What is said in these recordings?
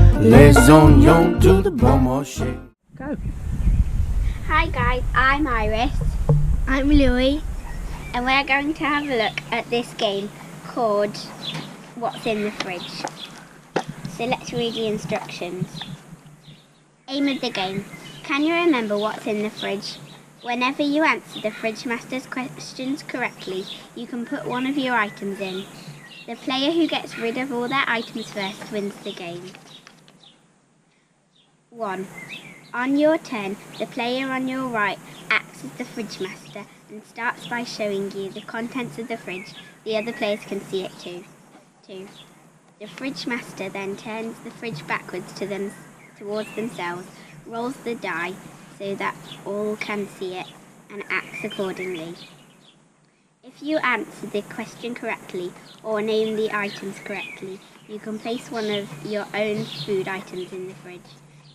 oignons to the bon marché. Go. Hi guys, I'm Iris. I'm Louie. And we're going to have a look at this game called What's in the Fridge. So let's read the instructions. Aim of the game. Can you remember what's in the fridge? Whenever you answer the Fridge Master's questions correctly, you can put one of your items in. The player who gets rid of all their items first wins the game. 1. On your turn, the player on your right acts as the Fridge Master and starts by showing you the contents of the fridge. The other players can see it too. 2. The Fridge Master then turns the fridge backwards towards themselves, rolls the die so that all can see it, and acts accordingly. If you answer the question correctly or name the items correctly, you can place one of your own food items in the fridge.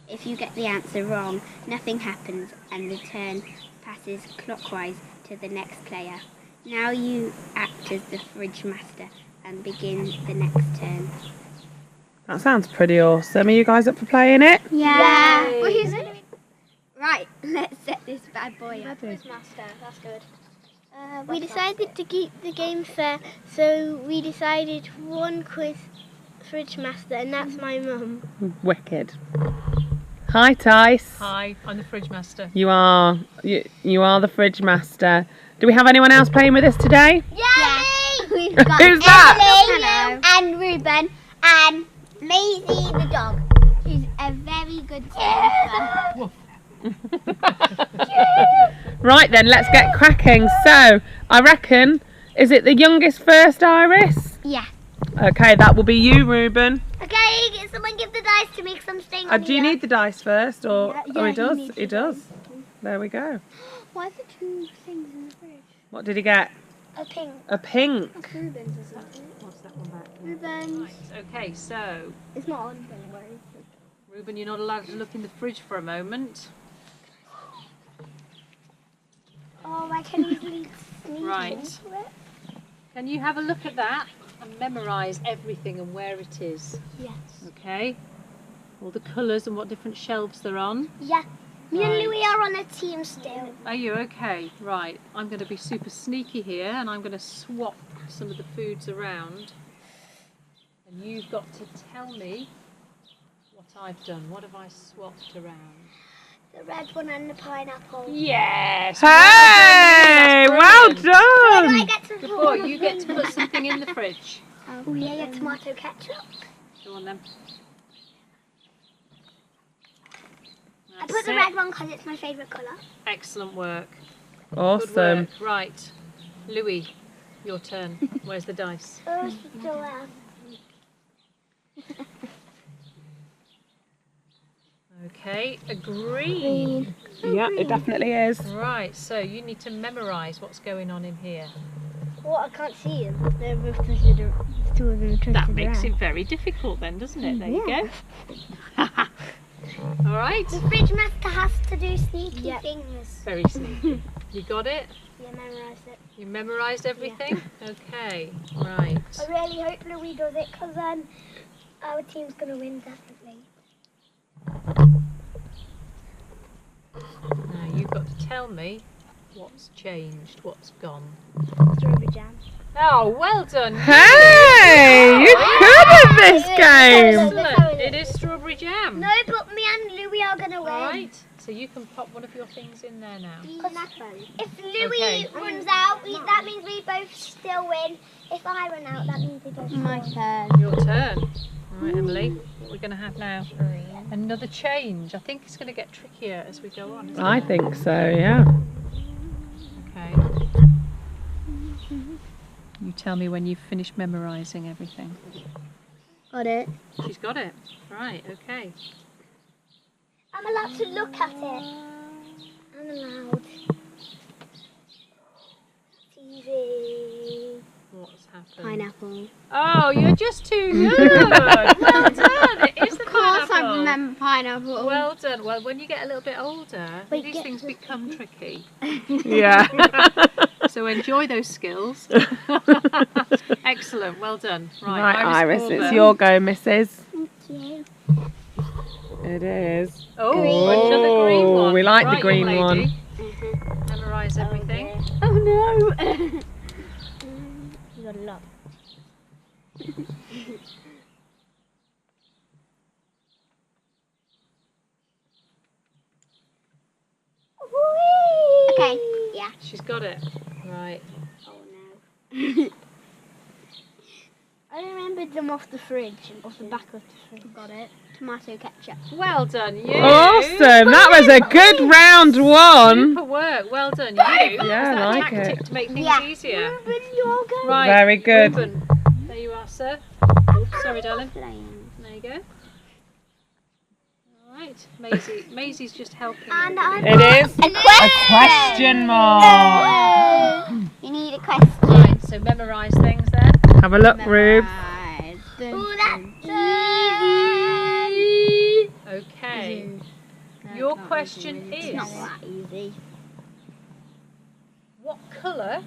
If you get the answer wrong, nothing happens and the turn passes clockwise to the next player. Now you act as the Fridge Master and begin the next turn. That sounds pretty awesome. Are you guys up for playing it? Yeah. Well, who's it? Right, let's set this bad boy up. Fridge Master, that's good. We decided to keep the game fair, so we decided one quiz Fridge Master, and that's my mum. Wicked. Hi, Tice. Hi, I'm the Fridge Master. You are the Fridge Master. Do we have anyone else playing with us today? Yeah. We've got Who's that? Emily and Ruben and Maisie the dog, who's a very good surfer. Right then, let's get cracking. So, I reckon, is it the youngest first, Iris? Yeah. Okay, that will be you, Ruben. Okay, someone give the dice to make some stain. Do you need the dice first, or Yeah, he does? needs He the does. dice. There we go. Why are there two things in the fridge? What did he get? A pink. A pink. Ruben's or something. What's that one back? Ruben's. Right, okay, so, It's not on, don't worry. Ruben, you're not allowed to look in the fridge for a moment. Oh, I can easily sneak Right. into it. Can you have a look at that and memorise everything and where it is? Yes. Okay? All the colours and what different shelves they're on. Yeah. Me and Right. Louie are on a team still. Are you okay? Right, I'm going to be super sneaky here and I'm going to swap some of the foods around. And you've got to tell me what I've done. What have I swapped around? The red one and the pineapple. Yes! Hey, well So I done. get to Good boy, you get to put something in the fridge. Oh yeah, tomato ketchup. Go on then. I That's put the it. red one because it's my favourite colour. Excellent work. Good Awesome. work. Right. Louis, your turn. Where's the dice? First, still there. Okay, a green. Yeah, it definitely is. Right, so you need to memorise what's going on in here. What? I can't see them. They're both twisted. Two of them are twisted That makes around. it very difficult then, doesn't it? There you go. All right. The Fridge Master has to do sneaky things. Very sneaky. You got it? Yeah, memorise it. You memorised everything? Okay, right. I really hope Louis does it because then our team's going to win definitely. Now you've got to tell me what's changed, what's gone. Strawberry jam. Oh, well done. Hey, you're good at this game. Excellent. It is strawberry jam. No, but me and Louis are going to win. All right. So you can pop one of your things in there now. If Louis Okay. runs out, that means we both still win. If I run out, that means we both My win. turn. Your turn. All right, Emily. What we're going to have now? Another change. I think it's going to get trickier as we go on. Isn't I it? think so, yeah. Okay. You tell me when you've finished memorising everything. Got it. She's got it. Right, okay. I'm allowed to look at it. I'm allowed. TV. What's happened? Pineapple. Oh, you're just too good. Well done. It is the Of course pineapple. I remember pineapple. Well done. Well, when you get a little bit older, Wait, these get- things become tricky. Yeah. So to enjoy those skills. Excellent, well done. Right, Right, Iris, Corbett. it's your go, Mrs. Thank you. It is. Oh, Green. another green one. we like the Right, green young one. lady. Memorise everything. Oh no. You got a lot. Okay. Yeah. She's got it. Right. Oh no. I remembered them off the fridge, off the back of the fridge. Got it. Tomato ketchup. Well done, you. Awesome. That was a good round one. Super work. Well done, you. Yeah, Was I that a like tactic it. to make things Yeah. easier? Ruben, you're going. Right. Very good. Ruben. There you are, sir. Oops, sorry, darling. There you go. All right. Maisie's just helping. And It is a a question mark. You need a question. Right, so memorise things then. Have a look, Rube. Oh, that's easy. Okay. Your question is, not that easy. what colour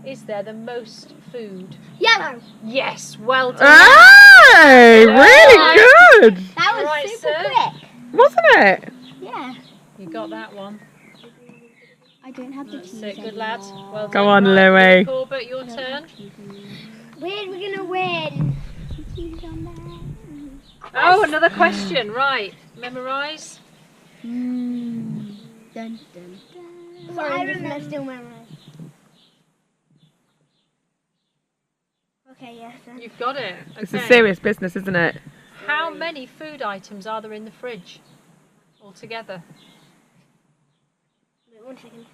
is there the most food? Yellow. Yes, well done. Hey, really good, That was Right, super sir. quick. wasn't it? Yeah. You got that one. I don't have the That's cheese it, good lad. anymore. Well done. Go on, Right, Louis. Corbett, your turn. We're gonna win. Oh, another question. Right, memorise. Dun, dun, dun. Sorry, I remember. Still memorized. Okay, yes. You've got it. It's Okay. a serious business, isn't it? How many food items are there in the fridge altogether? Wait, 1 second.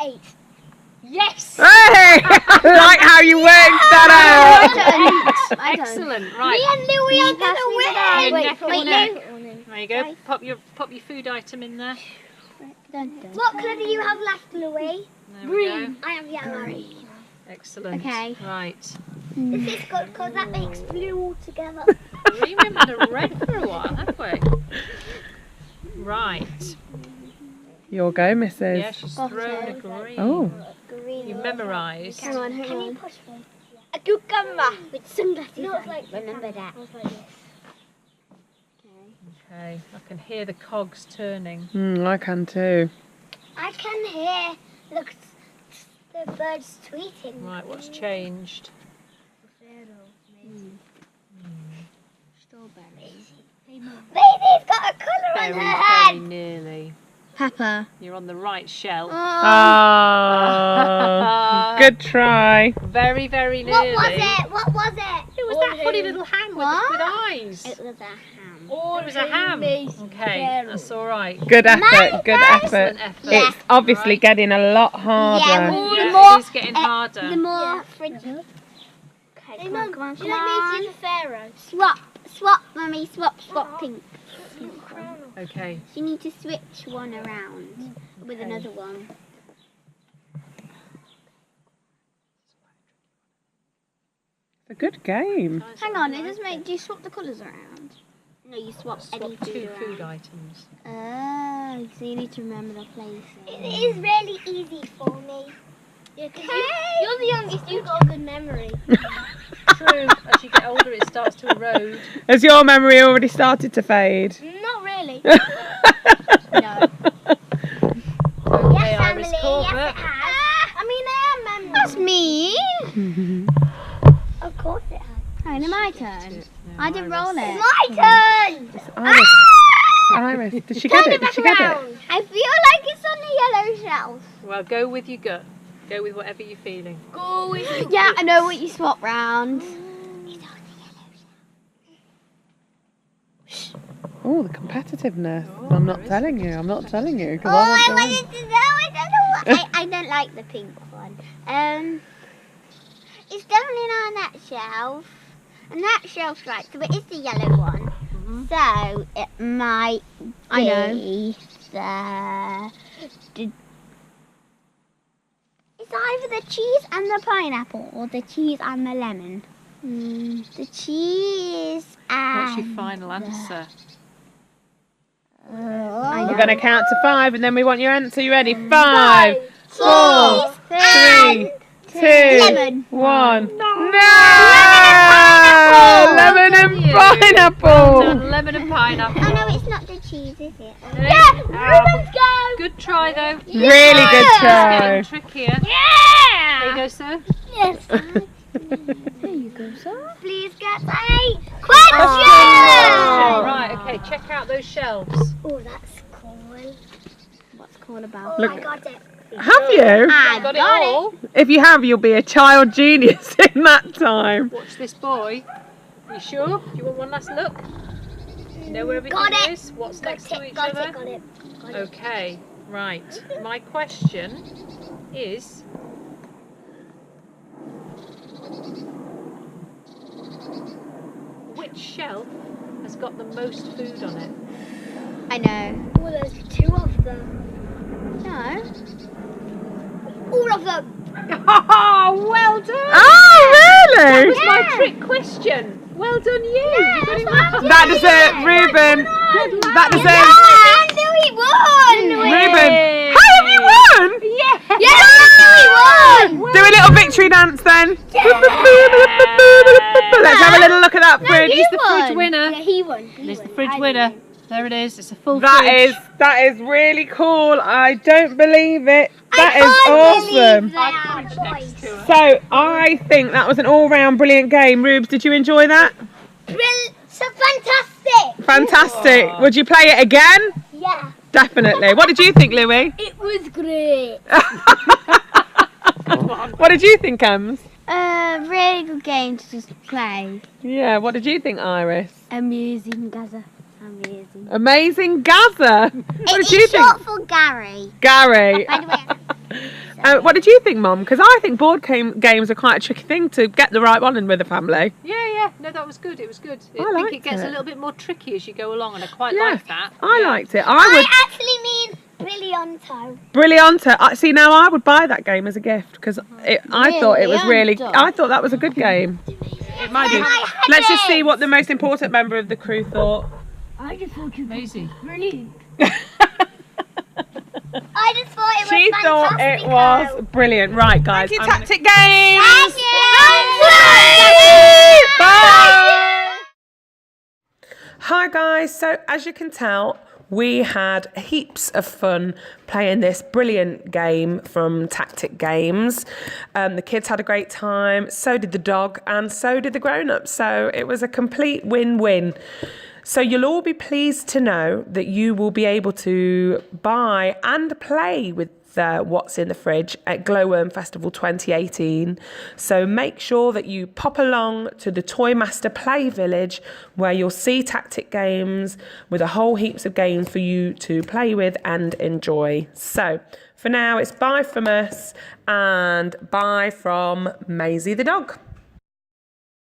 8. Yes. Hey, I like how you worked that out. Excellent. Right. and Louis are gonna win. Neck and neck. Put one in. There you go. Pop your food item in there. Dun, dun. What colour do you have left, Louis? There we go. I have yellow. Excellent. Okay. Right. This is good because that makes blue all together. We haven't had a red for a while, have we? Right. Your go, Mrs. Yeah, she's thrown a green. Oh, You memorised. Hang on. Can you push me? A cucumber with sunglasses. No, it's like Remember that. It's like this. Okay. I can hear the cogs turning. I can too. I can hear the birds tweeting. Right. What's changed? Strawberries. Baby's got a colour on Very, her very head. nearly. Pepper. You're on the right shelf. Oh, good try. Very, very What nearly. was it? What was it? It was that funny little ham with eyes. It was a ham. Oh, it was a ham. Okay, that's all right. Good effort. Good effort. Excellent effort. It's obviously Right. getting a lot harder. Yeah, Yeah, it is getting harder. The more fridge. Hey, come Mum, on, come on, do you come like me on. to do the pharaoh? Swap, mummy, swap, pink. Okay. You need to switch one around with another one. It's a good game. Hang on, it does make. Do you swap the colours around? No, you swap, Swap any two food food around. items. Oh, so you need to remember the places. It is really easy for me. Yeah, because you're the youngest, you've got a good memory. True. As you get older, it starts to erode. Has your memory already started to fade? Not really. No. Okay, Yes, Iris Emily, Corbett. yes it has. I mean, I am memory. That's me. Of course it has. Oh, now my turn. I didn't roll it. My turn! Iris. Iris. Did she get it? Did she get it? I feel like it's on the yellow shelf. Well, go with your gut. Go with whatever you're feeling. Go with you. Yeah, I know what you swap round. Oh, the competitiveness. Oh, I'm not there is telling you. I'm not telling you. 'Cause Oh, I I want wanted to know. I don't know what. I don't like the pink one. It's definitely not on that shelf. And that shelf's right, so it is the yellow one. So it might be it's either the cheese and the pineapple or the cheese and the lemon. The cheese and What's your final answer? I We're know. going to count to 5 and then we want your answer. You ready? 5, 4, 3, 2, Lemon. 1. No! Lemon Lemon and You. pineapple. Lemon and pineapple. Oh no, it's not the cheese, is it? Ribbons go! Good try though. Really good It's try. getting trickier. Yeah! There you go, sir. Yes. Please get a Oh, question! right, okay, check out those shelves. Oh, that's cool. What's cool about? Look- I got it. Have you? I Got it all. If you have, you'll be a child genius in that time. Watch this boy. You sure? Do you want one last look? You know where everything Got it. is? What's next to each got other? it, got it. Okay, right. My question is, which shelf has got the most food on it? I know. Oh, there's 2 of them. No. All of them. Oh, well done! Oh, That really? was my trick question. Well done, you. You got it right. That deserves Reuben. That deserves And Louis won! Reuben. How have you won? Yeah. Yes, Louis won! Do a little victory dance then. Let's have a little look at that fridge. He's the fridge winner. Yeah, he won. He's the fridge winner. There it is. It's a full That fridge. is really cool. I don't believe it. That I is can't believe awesome. that. Next to her. So I think that was an all-round brilliant game. Rubes, did you enjoy that? So fantastic! Fantastic. Would you play it again? Yeah. Definitely. What did you think, Louis? It was great. What did you think, Ems? Really good game to just play. Yeah, what did you think, Iris? Amusing, Gaza. Amazing. Amazing Gaza. What did you It's short think? for Gary. Gary. By the way, What did you think, Mum? Because I think board games are quite a tricky thing to get the right one in with a family. Yeah. No, that was good. It was good. I think liked it gets it. a little bit more tricky as you go along, and I quite Yeah, like that. I Yeah. liked it. I I would. actually mean Brillianto. Brilliant. See, now I would buy that game as a gift because I thought it was really. Brilliant. I thought that was a good game. It might be. I had Let's just it. see what the most important member of the crew thought. I just thought you Amazing. brilliant. I just thought it was She thought it was brilliant. Right, guys. Thank you, Tactic Games. Thank you. Bye. Hi guys, so as you can tell, we had heaps of fun playing this brilliant game from Tactic Games. The kids had a great time, so did the dog, and so did the grown-ups. So it was a complete win-win. So you'll all be pleased to know that you will be able to buy and play with what's in the fridge at Gloworm Festival 2018. So make sure that you pop along to the Toy Master Play Village where you'll see Tactic Games with a whole heaps of games for you to play with and enjoy. So for now, it's bye from us and bye from Maisie the dog.